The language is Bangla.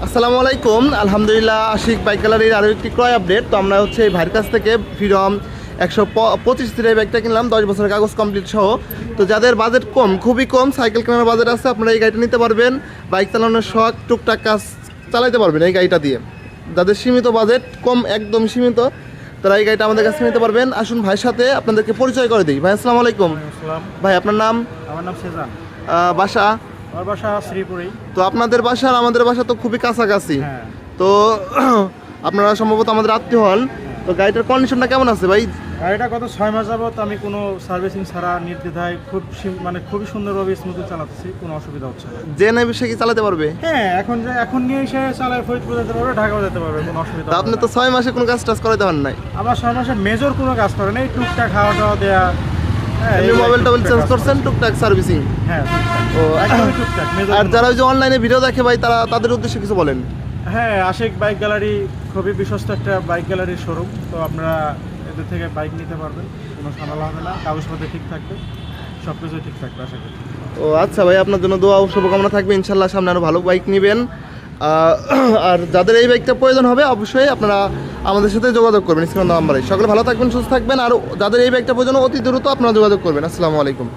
আসসালামু আলাইকুম। আলহামদুলিল্লাহ, আশিক বাইক গ্যালারির আরও একটি ক্রয় আপডেট। তো আমরা হচ্ছে এই ভাইয়ের কাছ থেকে ফ্রিডম 125 সিটের বাইকটা কিনলাম 10 বছরের কাগজ কমপ্লিট সহ। তো যাদের বাজেট কম, খুবই কম, সাইকেল কেনার বাজেট আছে, আপনারা এই গাড়িটা নিতে পারবেন। বাইক চালানোর শখ, টুকটাক কাজ চালাতে পারবেন এই গাড়িটা দিয়ে। যাদের সীমিত বাজেট, কম একদম সীমিত, তারা এই গাড়িটা আমাদের কাছে নিতে পারবেন। আসুন ভাইয়ের সাথে আপনাদেরকে পরিচয় করে দিই। ভাই আসসালামু আলাইকুম। ভাই আপনার নাম? আমার নাম সেজান। বাসা? আমার বাসা শ্রীপুরেই। তো আপনাদের বাসা আর আমাদের বাসা তো খুবই কাছাকাছি। হ্যাঁ। তো আপনারা সম্ভবত আমাদের আত্মীয় হন। তো গাড়িটার কন্ডিশনটা কেমন আছে ভাই? গাড়িটা গত 6 মাস যাবত আমি কোনো সার্ভিসিং ছাড়া নির্দ্বিধায় খুবই সুন্দরভাবে স্মুথলি চালাতেছি, কোনো অসুবিধা হচ্ছে না। যে নেবে সে কি চালাতে পারবে? হ্যাঁ, এখন নিয়ে এসে চালায় ফরিদপুর যেতে পারবে, ঢাকাও যেতে পারবে, কোনো অসুবিধা তা আপনি হবে তো না। 6 মাসে কোনো কাজ টাজ করাতে পারেন নাই। আমার 6 মাসে মেজর কোনো কাজ করে নেই, টুকটাক খাওয়া দাওয়া দেয়া। হ্যাঁ, আপনি এই মোবাইল টোবাইল টুকটাক চেঞ্জ কাজ করছেন, টুকটাক সার্ভিসিং। হ্যাঁ, টুকটাক। ও একদমই টুকটাক, মেজর আর কোনো- যারা ওই যে অনলাইনে ভিডিও দেখে ভাই, তাদের উদ্দেশ্যে কিছু বলেন। হ্যাঁ, আশিক বাইক গ্যালারি খুবই বিশ্বস্ত একটা বাইক গ্যালারির শোরুম। তো আপনারা এদের থেকে বাইক নিতে পারবেন, কোনো ঝামেলা হবে না, কাগজপত্র ঠিক থাকবে, সব কিছুই ঠিক থাকবে আশা করি। ও আচ্ছা ভাই, আপনার জন্য দোয়া ও শুভকামনা থাকবে। ইনশাল্লাহ সামনে আরও ভালো বাইক নেবেন। আর যাদের এই বাইকটা প্রয়োজন হবে, অবশ্যই আপনারা আমাদের সাথে যোগাযোগ করবেন স্ক্রিন নাম্বারে। সকলে ভালো থাকবেন, সুস্থ থাকবেন। আর যাদের এই বাইকটা প্রয়োজন, অতি দ্রুত আপনারা যোগাযোগ করবেন। আসসালামু আলাইকুম।